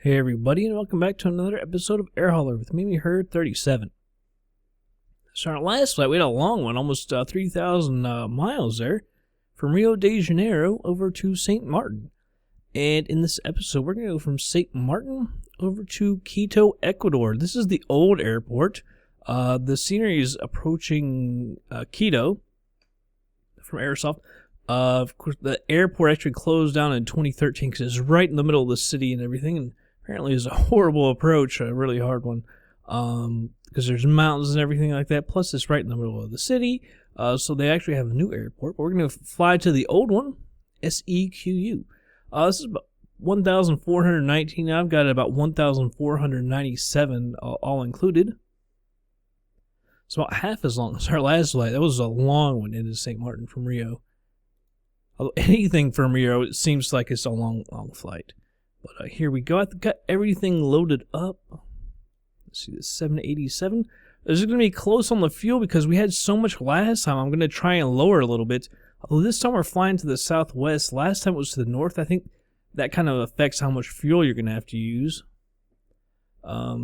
Hey everybody, and welcome back to another episode of Air Hauler with me, Herd 37. So our last flight, we had a long one, almost 3,000 miles there, from Rio de Janeiro over to St. Maarten. And in this episode, we're going to go from St. Maarten over to Quito, Ecuador. This is the old airport. The scenery is approaching Quito from Airsoft. Of course, the airport actually closed down in 2013 because it's right in the middle of the city and everything. And apparently it's a horrible approach, a really hard one, because there's mountains and everything like that. Plus, it's right in the middle of the city. So they actually have a new airport. But we're going to fly to the old one, SEQU. This is about 1,419. I've got about 1,497 all included. It's about half as long as our last flight. That was a long one into St. Maarten from Rio. Although anything from Rio, it seems like it's a long flight. But here we go. I've got everything loaded up. Let's see, this 787. This is going to be close on the fuel because we had so much last time. I'm going to try and lower a little bit. Although this time we're flying to the southwest. Last time it was to the north. I think that kind of affects how much fuel you're going to have to use.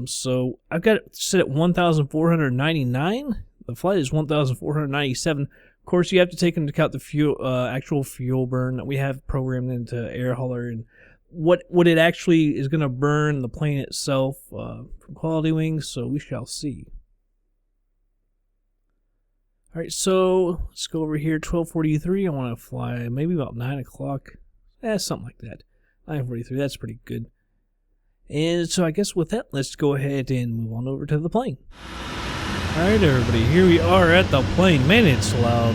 So I've got it set at 1,499. The flight is 1,497. Of course, you have to take into account the fuel, actual fuel burn that we have programmed into Air Hauler and what it actually is going to burn the plane itself from QualityWings. So we shall see. All right, so let's go over here. 12:43. I want to fly maybe about 9 o'clock. Something like that. 9:43. That's pretty good. And so I guess with that, let's go ahead and move on over to the plane. Alright everybody, here we are at the plane. Man, it's loud.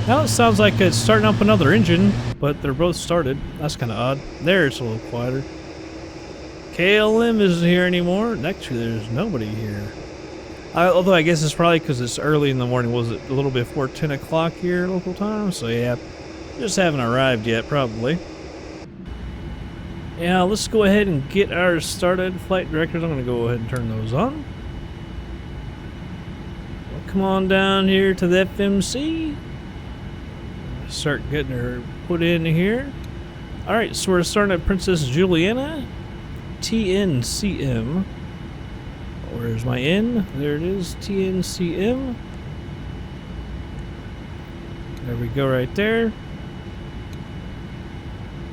Now it sounds like it's starting up another engine, but they're both started. That's kind of odd. There, it's a little quieter. KLM isn't here anymore. Actually, there's nobody here. Although I guess it's probably because it's early in the morning. Was it a little before 10 o'clock here local time? So yeah, just haven't arrived yet, probably. Yeah, let's go ahead and get ours started. Flight directors, I'm going to go ahead and turn those on. Come on down here to the FMC. Start getting her put in here. Alright, so we're starting at Princess Juliana, TNCM. Where's my N? There it is, TNCM. There we go right there.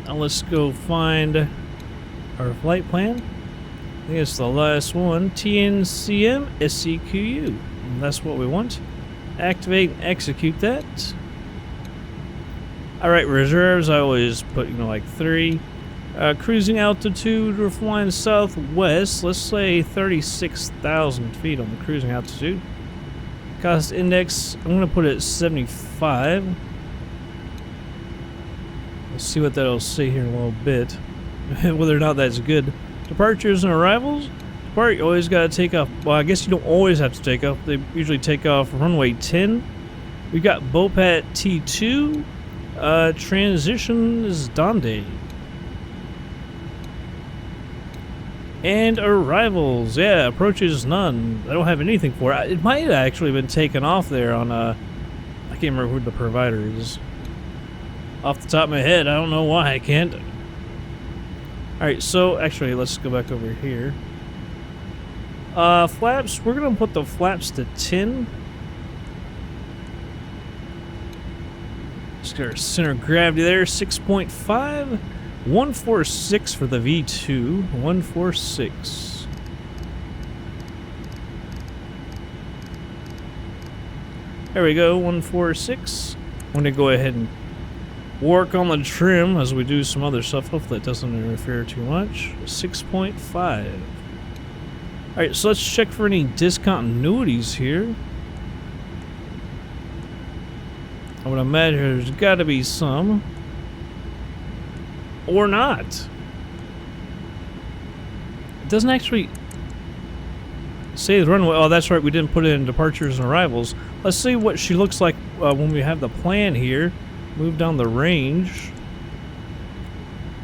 Now let's go find our flight plan. I think it's the last one, TNCM SEQU. That's what we want. Activate and execute that. Alright, reserves, I always put, like 3. Cruising altitude, we're flying southwest. Let's say 36,000 feet on the cruising altitude. Cost index, I'm going to put it at 75. Let's see what that'll say here in a little bit. Whether or not that's good. Departures and arrivals. You always got to take off. Well, I guess you don't always have to take off. They usually take off runway 10. We got Bopat T2. Transition is Donde. And arrivals. Yeah, approaches none. I don't have anything for it. It might have actually been taken off there on I can't remember who the provider is. Off the top of my head, I don't know why I can't. Alright, so actually let's go back over here. Flaps, we're going to put the flaps to 10. Let's get our center of gravity there, 6.5. 146 for the V2, 146. There we go, 146. I'm going to go ahead and work on the trim as we do some other stuff. Hopefully that doesn't interfere too much. 6.5. Alright, so let's check for any discontinuities here. I would imagine there's got to be some. Or not. It doesn't actually say the runway. Oh, that's right, we didn't put it in departures and arrivals. Let's see what she looks like when we have the plan here. Move down the range.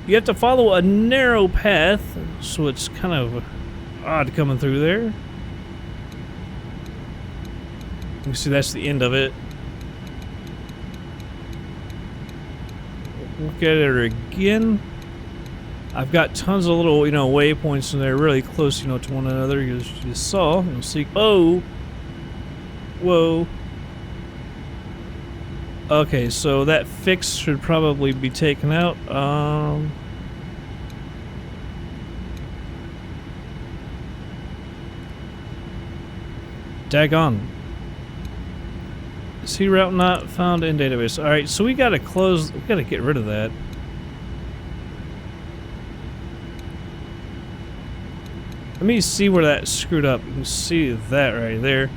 You have to follow a narrow path, so it's kind of odd coming through there. You can see that's the end of it. Look at it again. I've got tons of little, waypoints in there really close, to one another. You just saw. You'll see. Oh! Whoa. Okay, so that fix should probably be taken out. Daggone. See route not found in database. Alright, so we gotta get rid of that. Let me see where that screwed up. You can see that right there.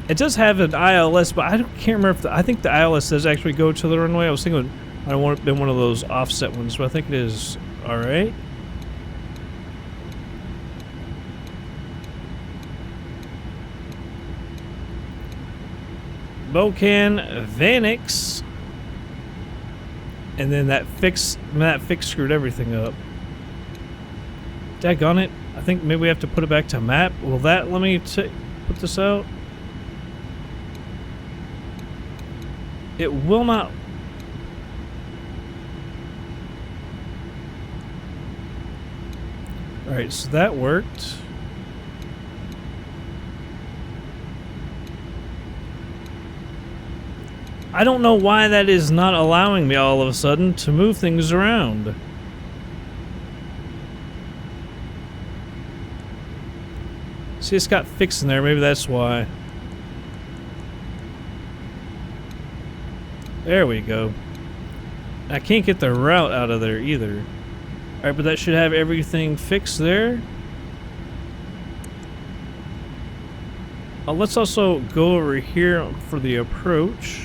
It does have an ILS, but I can't remember if I think the ILS does actually go to the runway. I was thinking I don't want it been one of those offset ones, but I think it is. Alright. Bocan Vanix. And then that fix screwed everything up. Daggone it. I think maybe we have to put it back to map. Will that let me put this out? It will not. Alright, so that worked. I don't know why that is not allowing me all of a sudden to move things around. See, it's got fixed in there. Maybe that's why. There we go. I can't get the route out of there either. Alright, but that should have everything fixed there. Let's also go over here for the approach.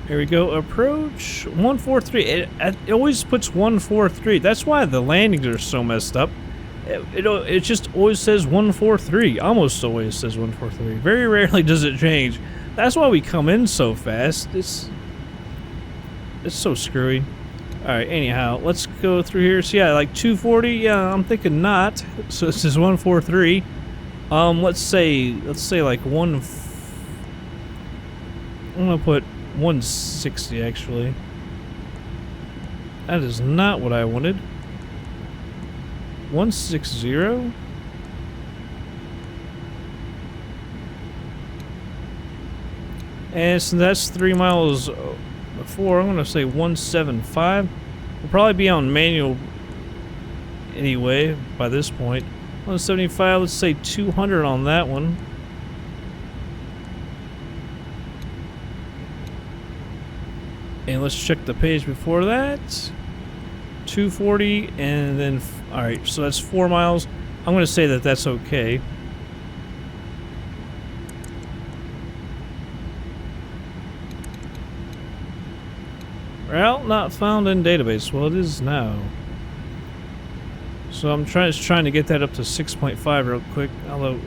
Here we go, approach 143. It always puts 143. That's why the landings are so messed up. It just always says 143. Almost always says 143. Very rarely does it change. That's why we come in so fast. It's so screwy. Alright, anyhow, let's go through here. So yeah, like 240. Yeah, I'm thinking not. So this is 143. Let's say like I'm gonna put 160 actually. That is not what I wanted. 160. And so that's 3 miles before. I'm gonna say 175. We'll probably be on manual anyway by this point. 175. Let's say 200 on that one. And let's check the page before that. 240, and then alright, so that's 4 miles. I'm going to say that that's okay. Route not found in database. Well, it is now. So I'm trying to get that up to 6.5 real quick. Although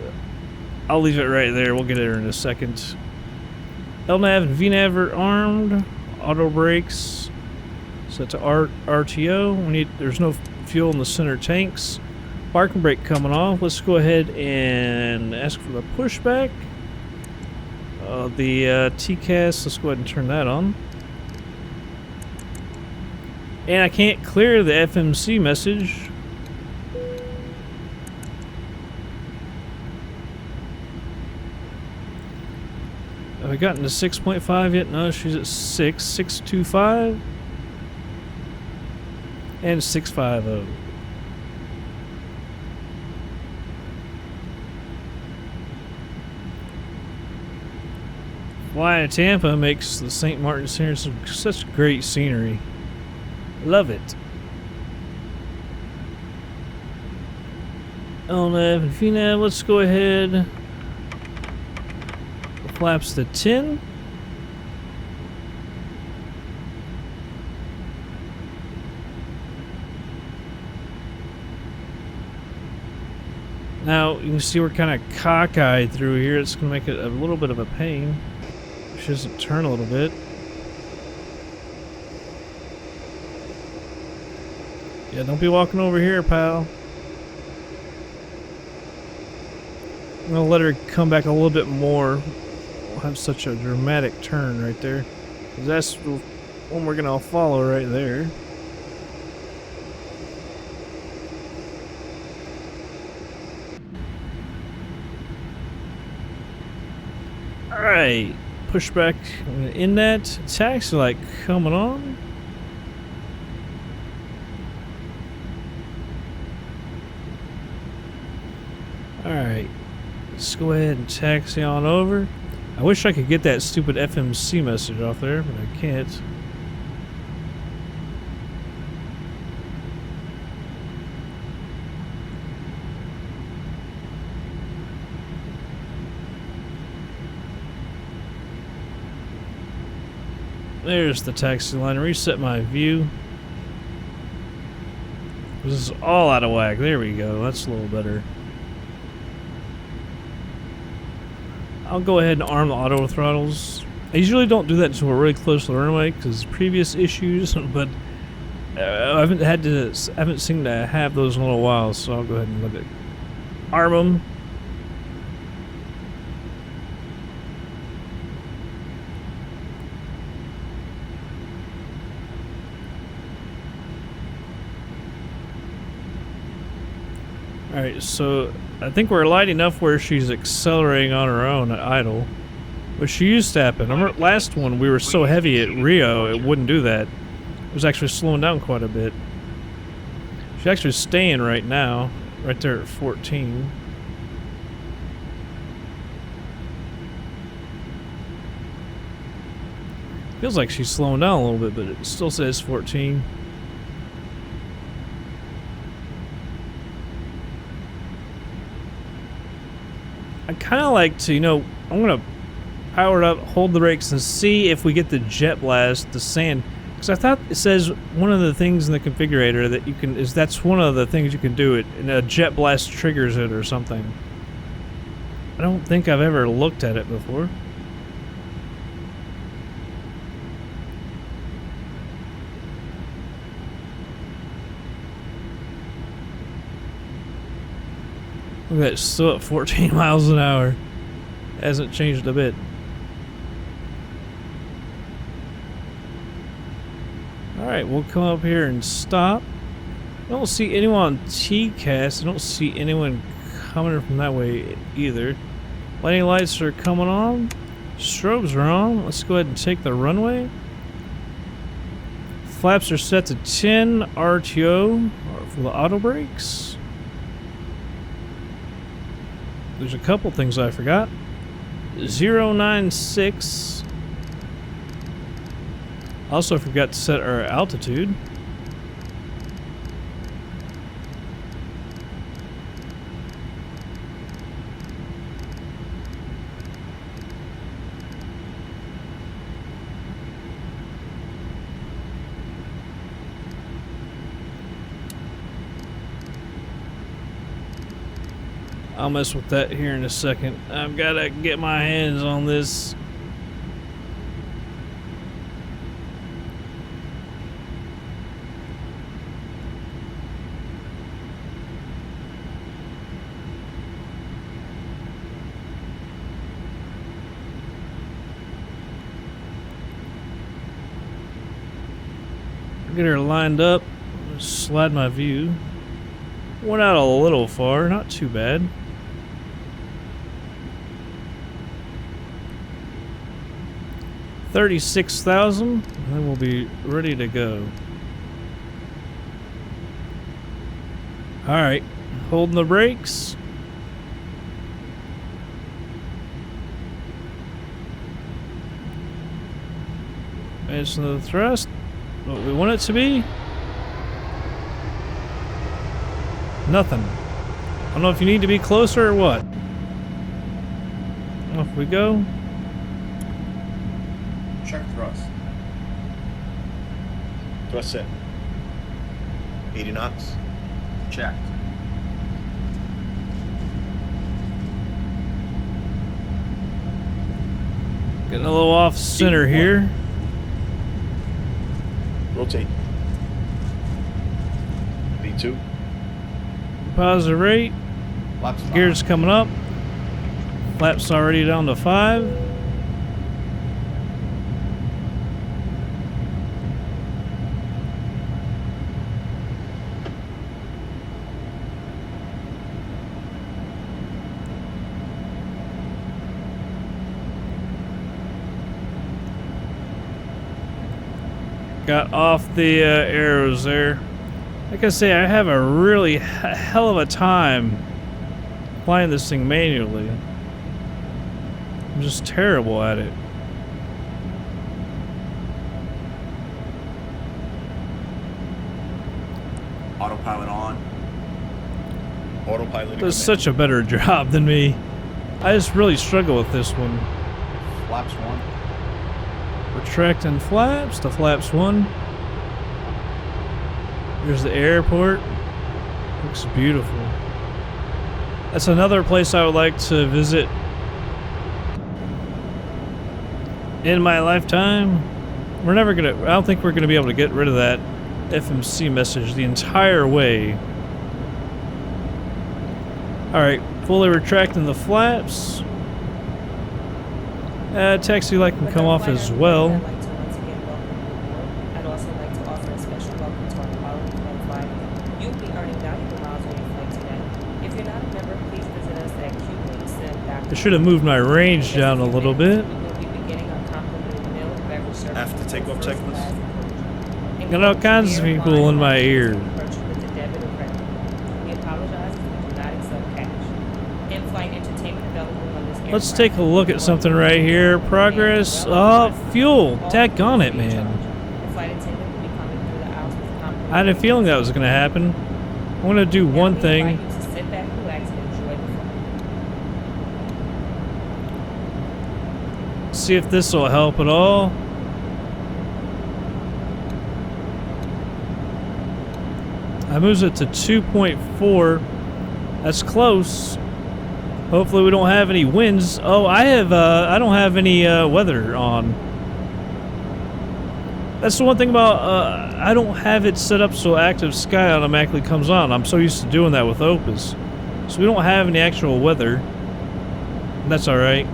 I'll leave it right there. We'll get there in a second. LNAV and VNAV are armed. Auto brakes set to RTO. There's no fuel in the center tanks. Parking brake coming off. Let's go ahead and ask for the pushback. The TCAS, let's go ahead and turn that on. And I can't clear the FMC message. Have I gotten to 6.5 yet? No, she's at 6.25 and 650. FlyTampa makes the St. Maarten scenery such great scenery. Love it. LNAV and VNAV, let's go ahead. Flaps to 10. Now, you can see we're kind of cockeyed through here. It's going to make it a little bit of a pain. She doesn't turn a little bit. Yeah, don't be walking over here, pal. I'm going to let her come back a little bit more. We'll have such a dramatic turn right there. That's the one we're gonna follow right there. Alright, push back in that taxi light coming on. Alright, let's go ahead and taxi on over. I wish I could get that stupid FMC message off there, but I can't. There's the taxi line. Reset my view. This is all out of whack. There we go. That's a little better. I'll go ahead and arm the auto throttles. I usually don't do that until we're really close to the runway because previous issues, but I haven't seemed to have those in a little while, so I'll go ahead and let it arm them. Alright, so I think we're light enough where she's accelerating on her own at idle, which she used to happen. I remember last one we were so heavy at Rio it wouldn't do that. It was actually slowing down quite a bit. She's actually staying right now, right there at 14. Feels like she's slowing down a little bit, but it still says 14. I kind of like to, I'm going to power it up, hold the brakes, and see if we get the jet blast, the sand. Because I thought it says one of the things in the configurator that you can, that's one of the things you can do it, and a jet blast triggers it or something. I don't think I've ever looked at it before. Look at that, still at 14 miles an hour. Hasn't changed a bit. Alright, we'll come up here and stop. I don't see anyone on TCAS. I don't see anyone coming from that way either. Lighting lights are coming on. Strobes are on. Let's go ahead and take the runway. Flaps are set to 10 RTO for the auto brakes. There's a couple things I forgot. 096. Also forgot to set our altitude. I'll mess with that here in a second. I've got to get my hands on this. Get her lined up. Slide my view. Went out a little far, not too bad. $36,000, and then we'll be ready to go. Alright, holding the brakes. It's the thrust, what we want it to be. Nothing. I don't know if you need to be closer or what. Off we go. Check thrust. Thrust set. 80 knots. Checked. Getting a little off center here. Rotate. V2. Positive rate. Gears coming up. Flaps already down to 5. got off the arrows there. Like I say, I have a really hell of a time flying this thing manually. I'm just terrible at it. Autopilot on. Autopilot. Does such a better job than me. I just really struggle with this one. Flaps 1. Retracting flaps to flaps 1. Here's the airport. Looks beautiful. That's another place I would like to visit in my lifetime. We're never gonna, I don't think we're gonna be able to get rid of that FMC message the entire way. Alright, fully retracting the flaps. Taxi light can come off as well. I'd like to once again welcome you aboard. I'd also like to offer a special welcome to our QualityWings flight. You'll be earning valuable miles on your flight today. If you're not a member, please visit us at QualityWings. I should have moved my range down a little bit. We will be beginning our complimentary meal and beverage service. After takeoff checklist. Got all kinds of people in my ear. We apologize if we do not accept cash. In-flight entertainment available on this Let's aircraft. take a look at something right here. Progress. Oh, fuel. Tack on it, man. The flight attendant will be coming through the aisles with complimentary. I had a feeling that was going to happen. I'm going to do one thing. We invite you to sit back, relax, and enjoy the flight. See if this will help at all. I moves it to 2.4. That's close. Hopefully we don't have any winds. Oh, I don't have any weather on. That's the one thing about I don't have it set up so active sky automatically comes on. I'm so used to doing that with Opus. So we don't have any actual weather. That's alright.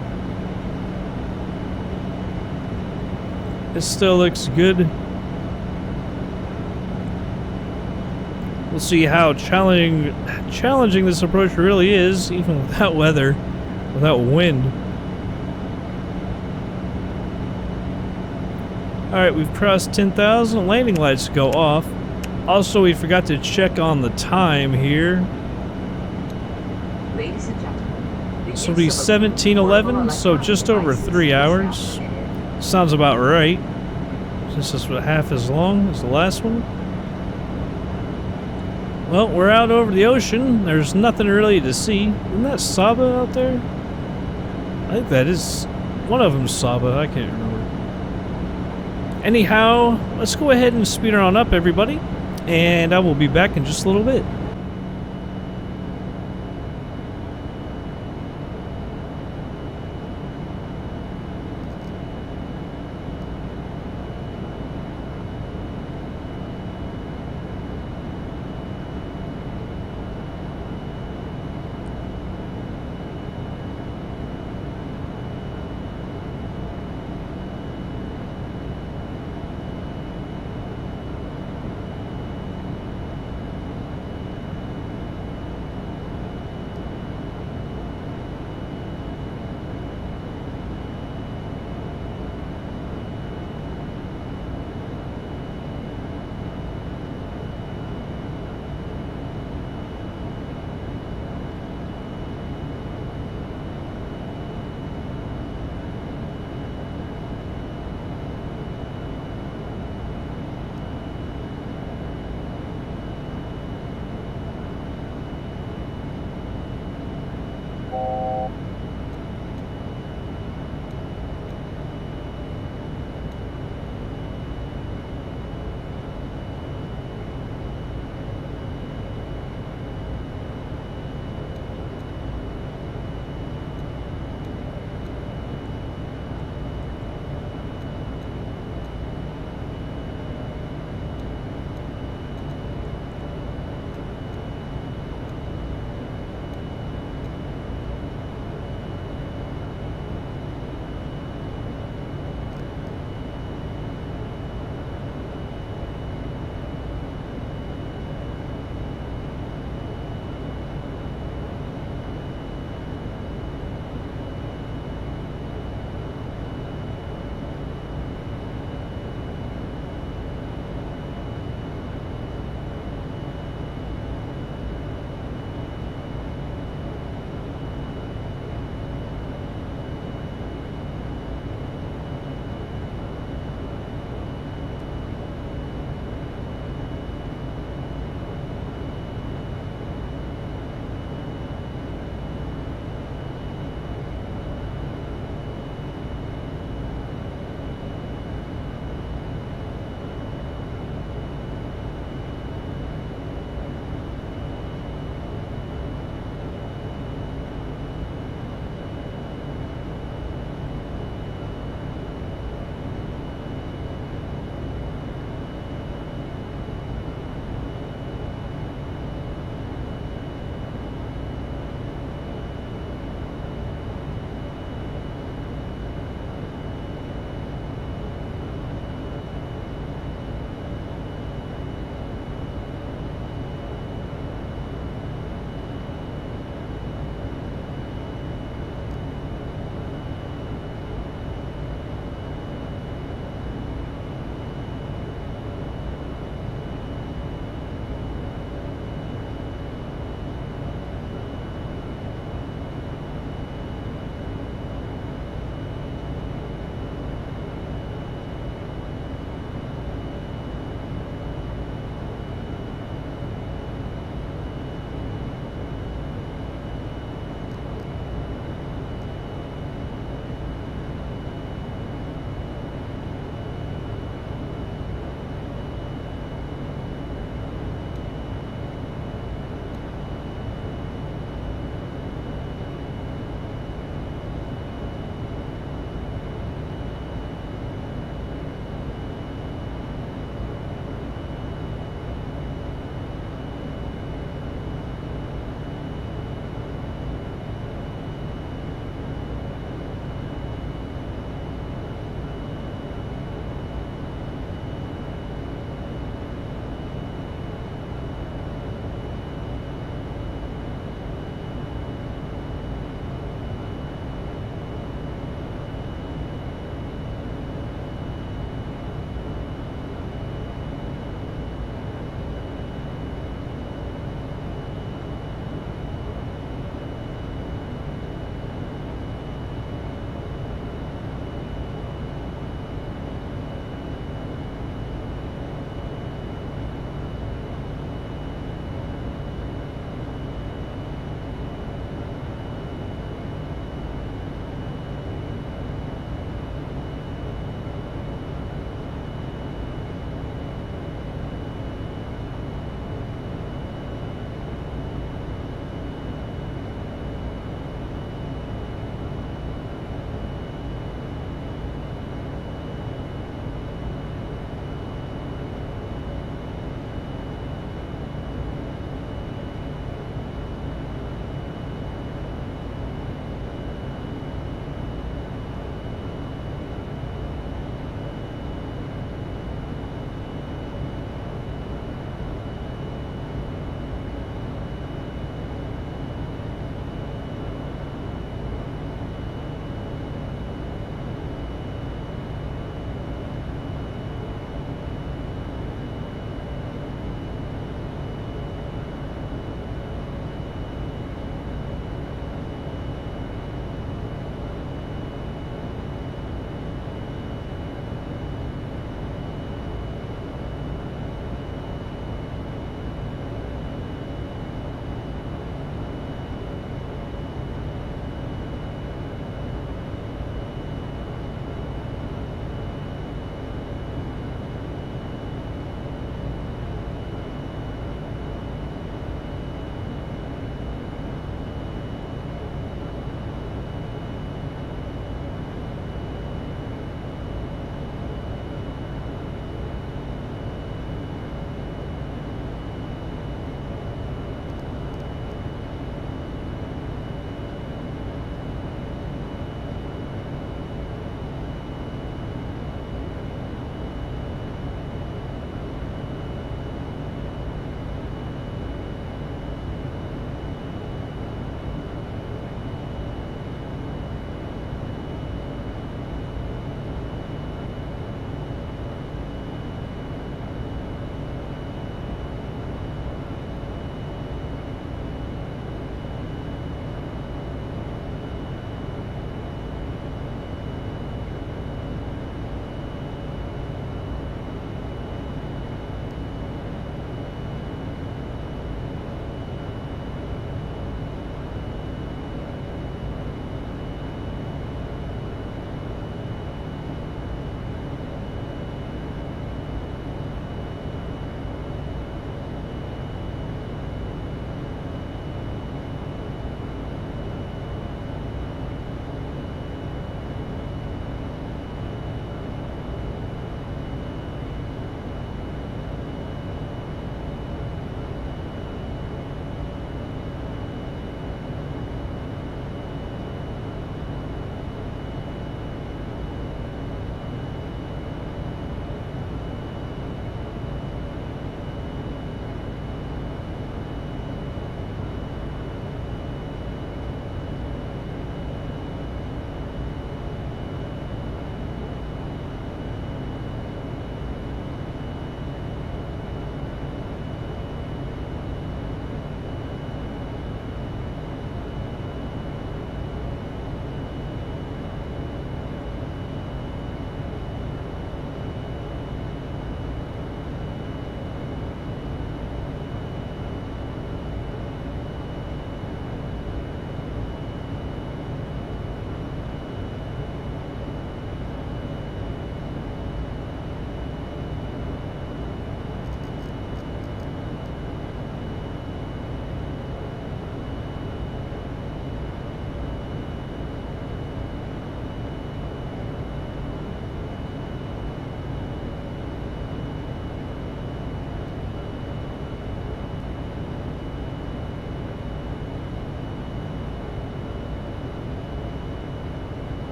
It still looks good. We'll see how challenging this approach really is, even without weather, without wind. Alright, we've crossed 10,000. Landing lights go off. Also, we forgot to check on the time here. Ladies and gentlemen, This will be 17:11, so just over 3 hours. Sounds about right. Since this was half as long as the last one. Well, we're out over the ocean. There's nothing really to see. Isn't that Saba out there? I think that is... one of them's Saba. I can't remember. Anyhow, let's go ahead and speed her on up, everybody. And I will be back in just a little bit.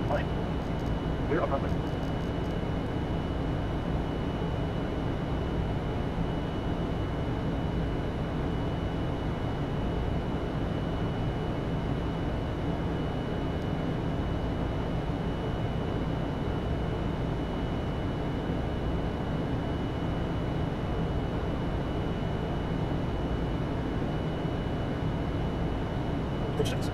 Fine. Clear up runway. Approach 6.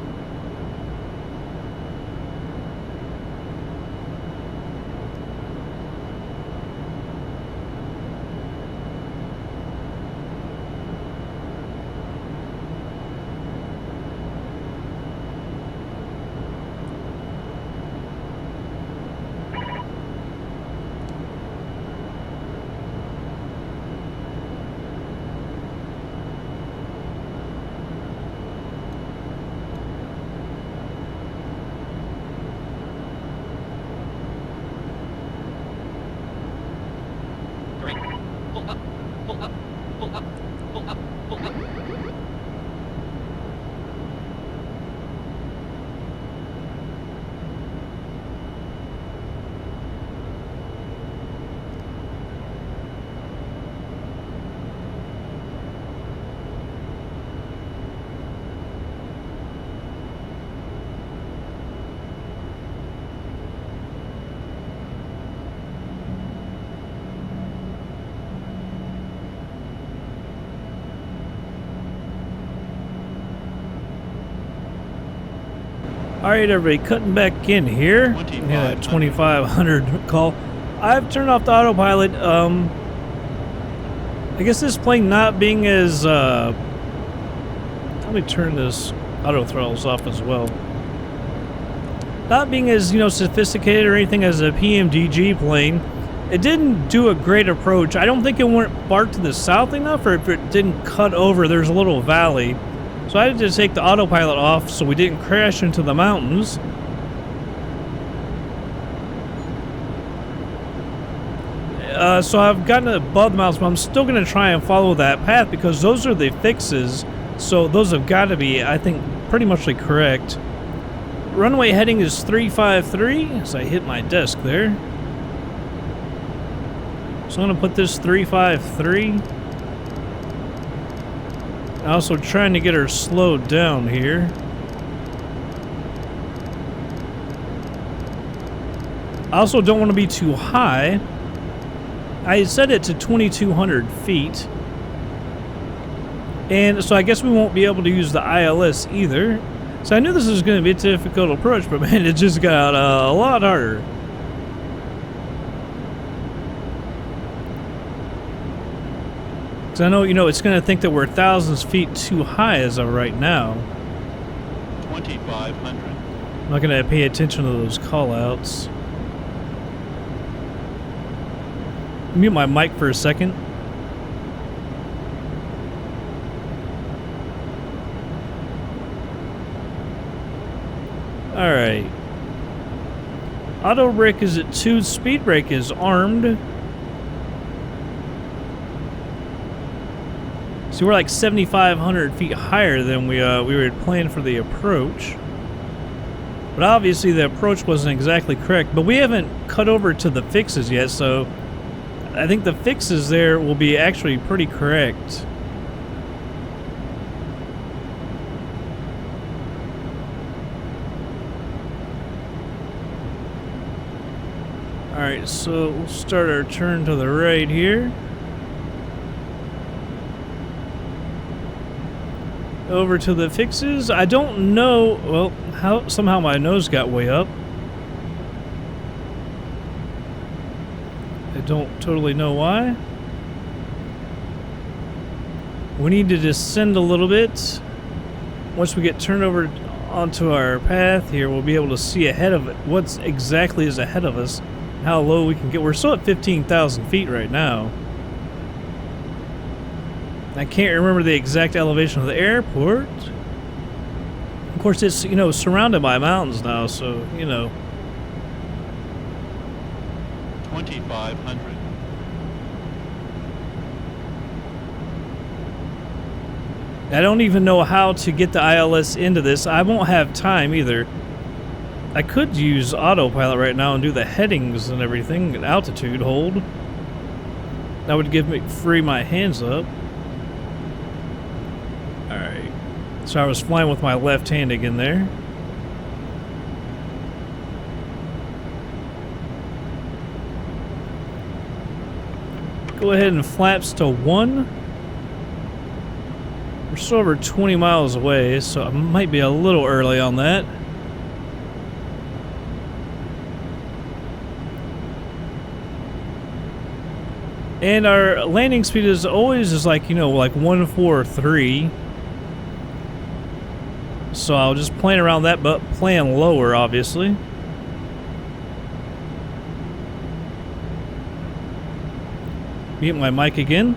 Alright, everybody, cutting back in here. Yeah, 2500 call. I've turned off the autopilot. I guess this plane not being as, let me turn this auto throttles off as well. Not being as, you know, sophisticated or anything as a PMDG plane, it didn't do a great approach. I don't think it went far to the south enough, or if it didn't cut over, there's a little valley. So I had to take the autopilot off so we didn't crash into the mountains. So I've gotten above the mountains, but I'm still going to try and follow that path because those are the fixes. So those have got to be, I think, pretty much correct. Runway heading is 353, as I hit my desk there. So I'm going to put this 353. Also trying to get her slowed down here. I also don't want to be too high. I set it to 2,200 feet. And so I guess we won't be able to use the ILS either. So I knew this was going to be a difficult approach, but man, it just got a lot harder. I know, you know, it's going to think that we're thousands of feet too high as of right now. 2,500. I'm not going to pay attention to those call-outs. Mute my mic for a second. Alright. Auto brake is at 2, speed brake is armed. So we're like 7,500 feet higher than we were planned for the approach. But obviously the approach wasn't exactly correct. But we haven't cut over to the fixes yet, so I think the fixes there will be actually pretty correct. Alright, so we'll start our turn to the right here. Over to the fixes. I don't know, well, how somehow my nose got way up. I don't totally know why. We need to descend a little bit. Once we get turned over onto our path here, we'll be able to see ahead of it what's exactly is ahead of us, how low we can get. We're still at 15,000 feet right now. I can't remember the exact elevation of the airport. Of course, it's, you know, surrounded by mountains now, so, you know. 2,500. I don't even know how to get the ILS into this. I won't have time either. I could use autopilot right now and do the headings and everything, and altitude hold. That would give me free my hands up. Alright. So I was flying with my left hand again there. Go ahead and flaps to 1. We're still over 20 miles away, so I might be a little early on that. And our landing speed is always like, you know, like 143. So I'll just plan around that, but plan lower, obviously. Mute my mic again.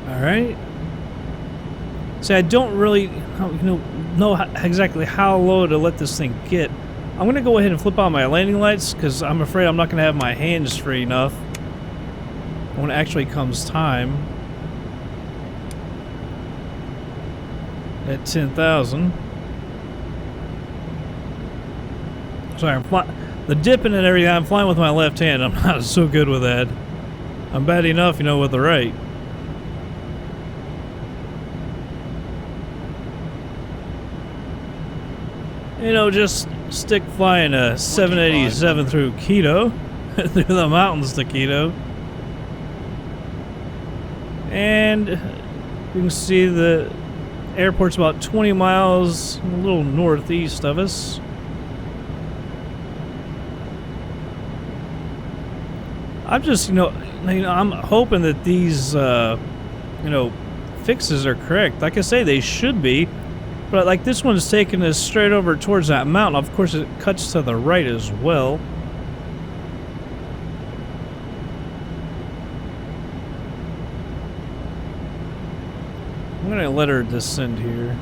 Alright. See, I don't really know exactly how low to let this thing get. I'm going to go ahead and flip on my landing lights because I'm afraid I'm not going to have my hands free enough when it actually comes time. At 10,000. Sorry, the dipping and everything, I'm flying with my left hand. I'm not so good with that. I'm bad enough, you know, with the right. You know, just stick flying a 787 through Quito, through the mountains to Quito. And you can see the airport's about 20 miles a little northeast of us. I'm just, you know, I'm hoping that these, fixes are correct. Like I say, they should be. But like this one is taking us straight over towards that mountain. Of course, it cuts to the right as well. I'm gonna let her descend here.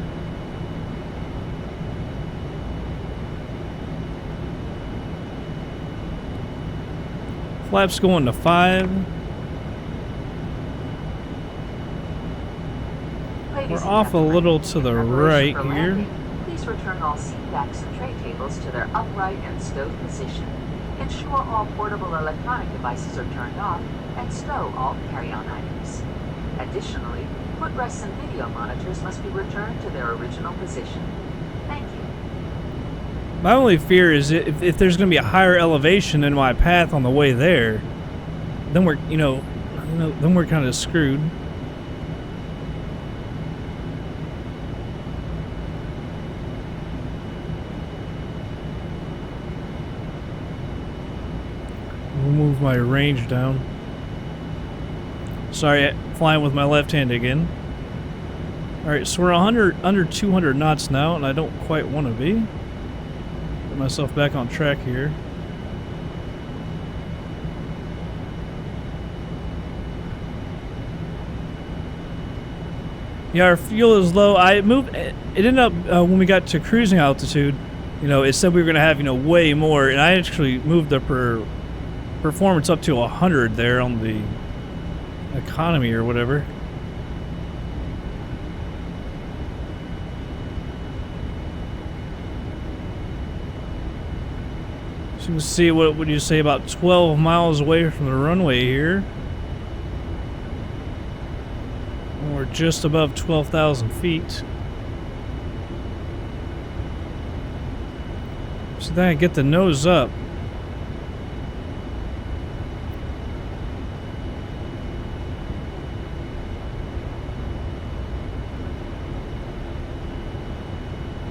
Flaps going to 5. We're off a little to the right here. Please return all seat backs and tray tables to their upright and stowed position. Ensure all portable electronic devices are turned off and stow all carry-on items. Additionally, footrests and video monitors must be returned to their original position. Thank you. My only fear is if there's going to be a higher elevation in my path on the way there, then we're, then we're kind of screwed. We'll move my range down. Sorry, flying with my left hand again. Alright, so we're under 200 knots now, and I don't quite want to be. Get myself back on track here. Yeah, our fuel is low. It ended up, when we got to cruising altitude, it said we were going to have, way more, and I actually moved the performance up to 100 there on the economy or whatever. So you can see, what would you say, about 12 miles away from the runway here. And we're just above 12,000 feet. So then I get the nose up.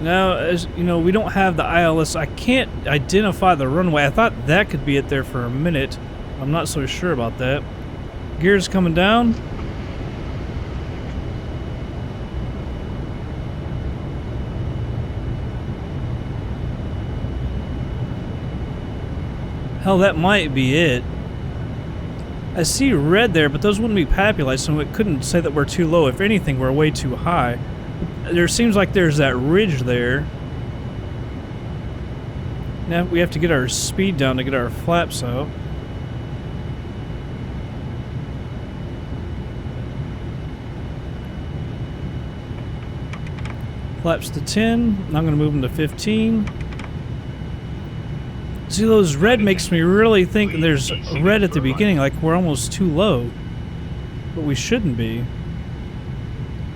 Now, as you know, we don't have the ILS. I can't identify the runway. I thought that could be it there for a minute. I'm not so sure about that. Gears coming down. Hell, that might be it. I see red there, but those wouldn't be papulae, so it couldn't say that we're too low. If anything, we're way too high. There seems like there's that ridge there. Now we have to get our speed down to get our flaps out. Flaps to 10. I'm going to move them to 15. See, those red makes me really think there's red at the beginning, like we're almost too low. But we shouldn't be.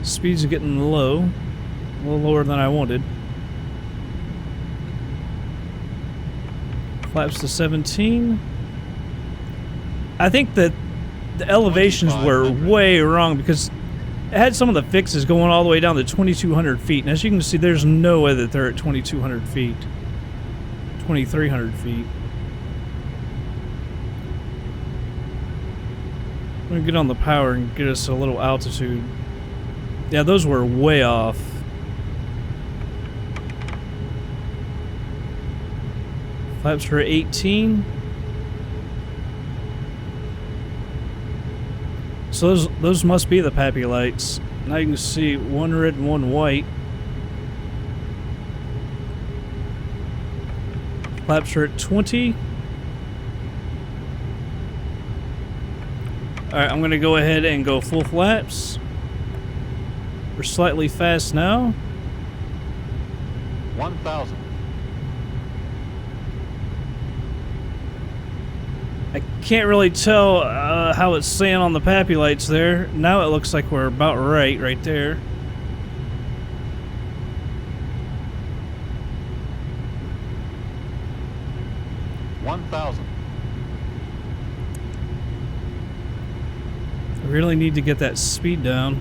Speeds are getting low. A little lower than I wanted. Flaps to 17. I think that the elevations were way wrong because it had some of the fixes going all the way down to 2,200 feet. And as you can see, there's no way that they're at 2,200 feet. 2,300 feet. I'm gonna get on the power and get us a little altitude. Yeah, those were way off. Flaps for 18. So those must be the Pappy lights. Now you can see one red and one white. Flaps are at 20. Alright, I'm going to go ahead and go full flaps. We're slightly fast now. 1,000. I can't really tell how it's saying on the Pappy lights there. Now it looks like we're about right there. I really need to get that speed down.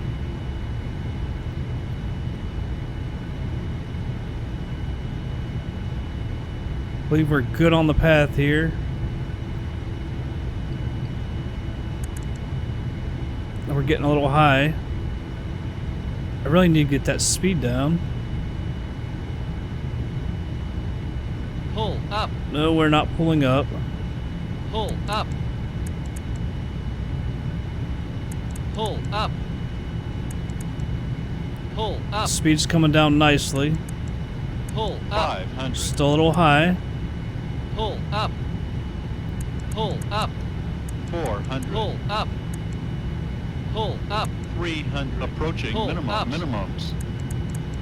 I believe we're good on the path here. And we're getting a little high. I really need to get that speed down. Pull up. No, we're not pulling up. Pull up. Pull up. Pull up. Speed's coming down nicely. Pull up. 500. Still a little high. Pull up. Pull up. 400. Pull up. Pull up. 300. Approaching Pull minimum. up. Minimums.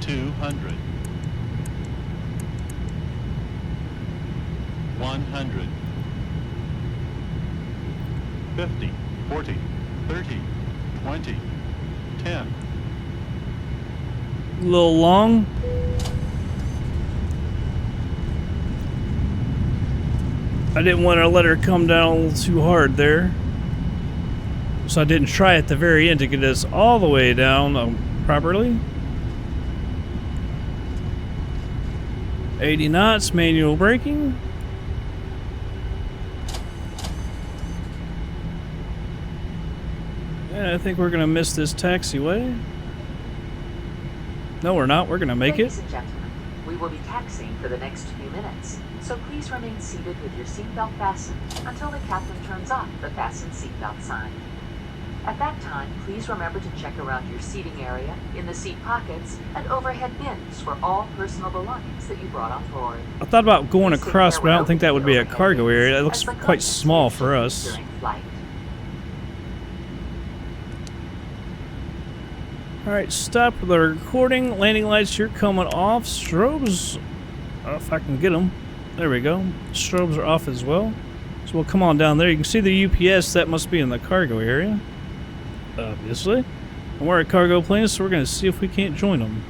200. 100. 50. 40. 30. 20. 10. A little long. I didn't want to let her come down a little too hard there. So I didn't try at the very end to get us all the way down properly. 80 knots, manual braking. Yeah, I think we're going to miss this taxiway. No, we're not. We're going to make it. Ladies and gentlemen, we will be taxiing for the next few minutes, so please remain seated with your seatbelt fastened until the captain turns off the fasten seatbelt sign. At that time, please remember to check around your seating area, in the seat pockets, and overhead bins for all personal belongings that you brought on board. I thought about going Please take across, care but I don't when think that would be a opening the cargo overhead area. It bins, looks as the quite contents small may for change us. during flight. Alright, stop the recording. Landing lights, you're coming off. Strobes, if I can get them. There we go. Strobes are off as well. So we'll come on down there. You can see the UPS. That must be in the cargo area. Obviously. And we're a cargo plane, so we're going to see if we can't join them.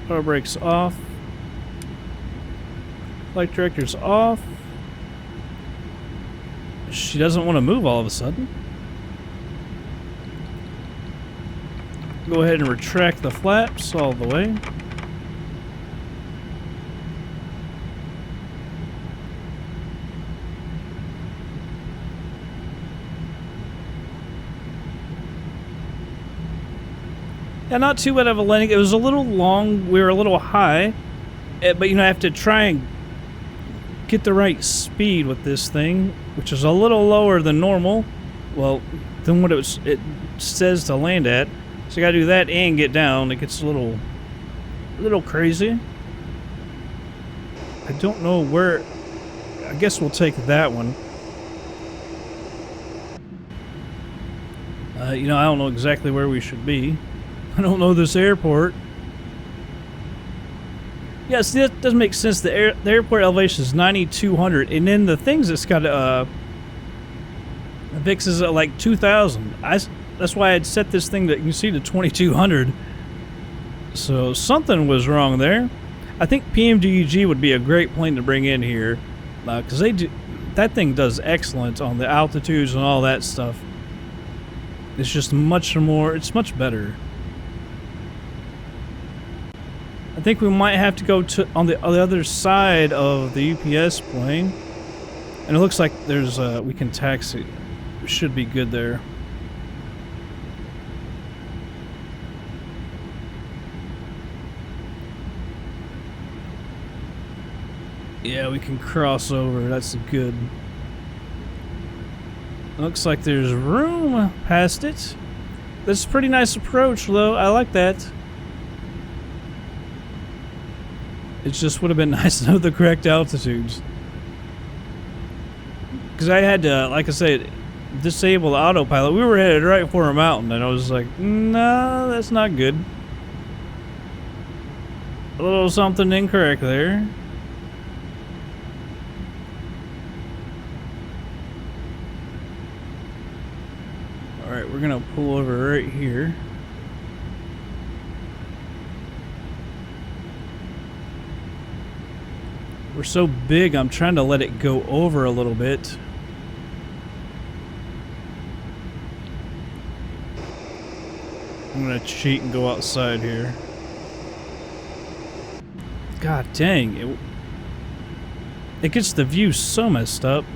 Power brakes off. Flight director's off. She doesn't want to move all of a sudden. Go ahead and retract the flaps all the way. Yeah, not too bad of a landing. It was a little long. We were a little high. But, you know, I have to try and get the right speed with this thing, which is a little lower than normal. Well, than what it says to land at. So you gotta do that and get down. It gets a little crazy. I don't know where. I guess we'll take that one. You know, I don't know exactly where we should be. I don't know this airport. Yeah, see, that doesn't make sense. The airport elevation is 9,200, and then the things it's got VIX is at like 2,000. That's why I'd set this thing that you can see to 2,200. So something was wrong there. I think PMDEG would be a great plane to bring in here, because that thing does excellent on the altitudes and all that stuff. It's just much more. It's much better. I think we might have to go to on the other side of the UPS plane, and it looks like there's we can taxi. It should be good there. Yeah, we can cross over. That's good. Looks like there's room past it. That's a pretty nice approach, though. I like that. It just would have been nice to know the correct altitudes. Because I had to, like I said, disable the autopilot. We were headed right for a mountain, and I was like, no, that's not good. A little something incorrect there. Alright, we're gonna pull over right here. We're so big, I'm trying to let it go over a little bit. I'm gonna cheat and go outside here. God dang, it gets the view so messed up.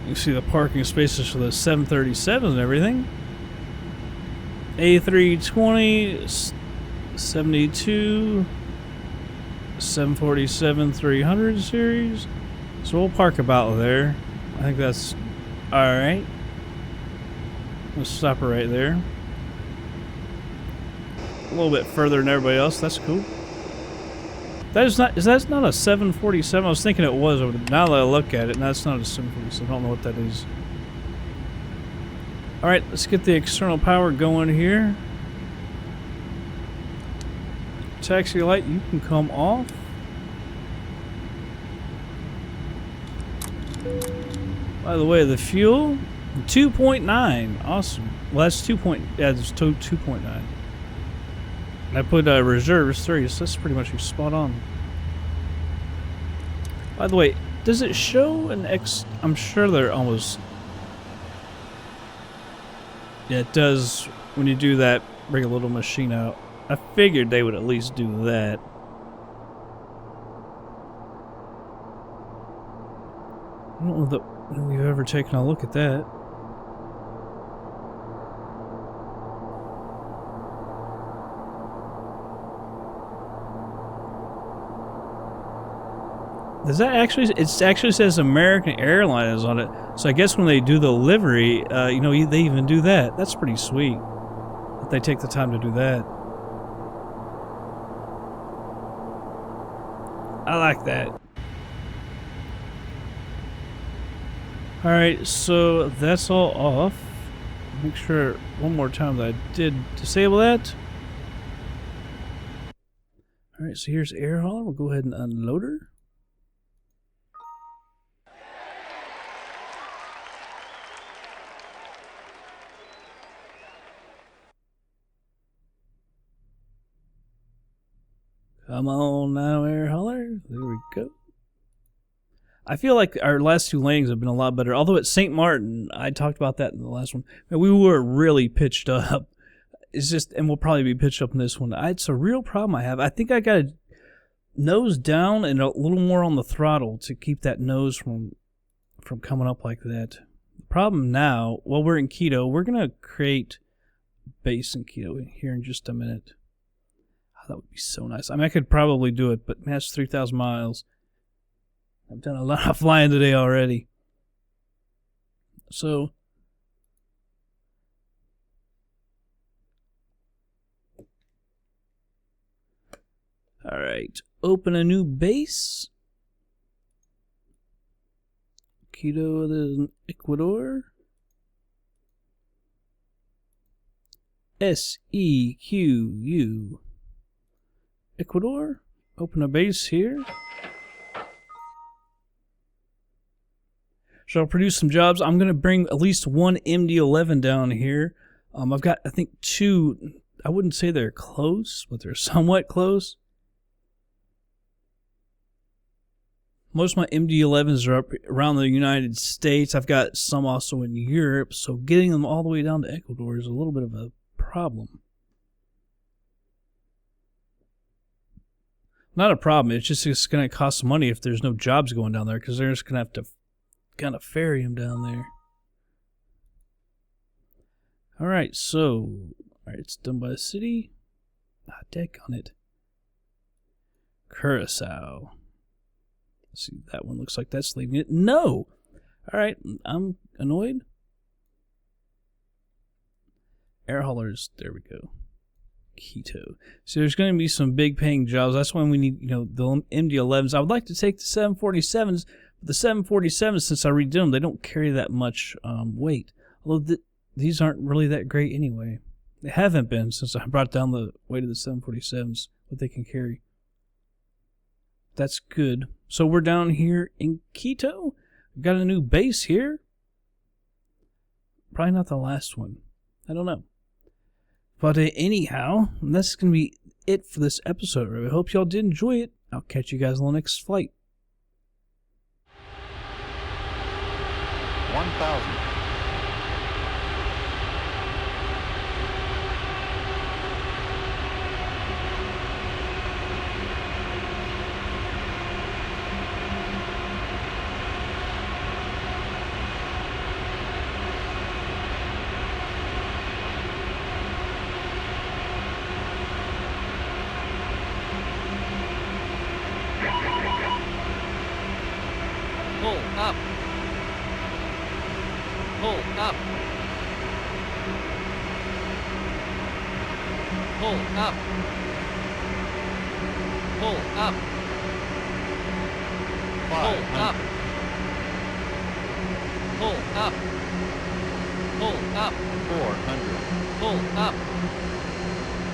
You see the parking spaces for the 737s and everything. A320, 72, 747 300 series. So we'll park about there. I think that's alright. We'll stop it right there. A little bit further than everybody else. That's cool. That's not a 747. I was thinking it was, but now that I look at it, that's not a 747. I don't know what that is. Alright, let's get the external power going here. Taxi light, you can come off. By the way, the fuel, 2.9. Awesome. Well, that's 2.9. I put reserves 3, so that's pretty much spot on. By the way, does it show an X? I'm sure they're almost. Yeah, it does when you do that. Bring a little machine out. I figured they would at least do that. I don't know that we've ever taken a look at that. Does that actually? It actually says American Airlines on it. So I guess when they do the livery, you know, they even do that. That's pretty sweet. That they take the time to do that. I like that. All right, so that's all off. Make sure one more time that I did disable that. All right, so here's air hauler. We'll go ahead and unload her. Come on now, air hauler. There we go. I feel like our last two landings have been a lot better. Although at St. Maarten, I talked about that in the last one. We were really pitched up. It's just, and we'll probably be pitched up in this one. It's a real problem I have. I think I got to nose down and a little more on the throttle to keep that nose from coming up like that. The problem now, well, we're in Quito. We're going to create base in Quito here in just a minute. Oh, that would be so nice. I mean, I could probably do it, but man, that's 3,000 miles. I've done a lot of flying today already. So, alright. right. Open a new base. Quito, in Ecuador. SEQU. Ecuador. Open a base here. So I'll produce some jobs. I'm going to bring at least one MD-11 down here. I've got, I think, 2. I wouldn't say they're close, but they're somewhat close. Most of my MD-11s are up around the United States. I've got some also in Europe, so getting them all the way down to Ecuador is a little bit of a problem. Not a problem. It's just going to cost money if there's no jobs going down there, because they're just going to have to kind of ferry them down there. All right, so it's done by the city. Deck on it. Curacao. Let's see, that one looks like that's leaving it. No! All right, I'm annoyed. Air haulers, there we go. Quito. So there's going to be some big paying jobs. That's when we need, the MD-11s. I would like to take the 747s, but the 747s, since I redid them, they don't carry that much weight. Although these aren't really that great anyway. They haven't been since I brought down the weight of the 747s, what they can carry. That's good. So we're down here in Quito. We've got a new base here. Probably not the last one. I don't know. But anyhow, that's going to be it for this episode. I hope y'all did enjoy it. I'll catch you guys on the next flight. 1,000. Pull up. Pull up. Pull up. Pull up. Pull up. Pull up. Pull up. 400. Pull up.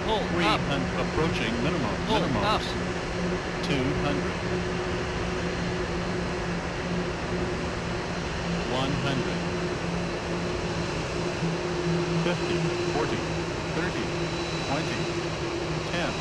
Pull up. 300. Approaching minimum. Pull up. 200. 100. 50, 40, 30, 20, 10.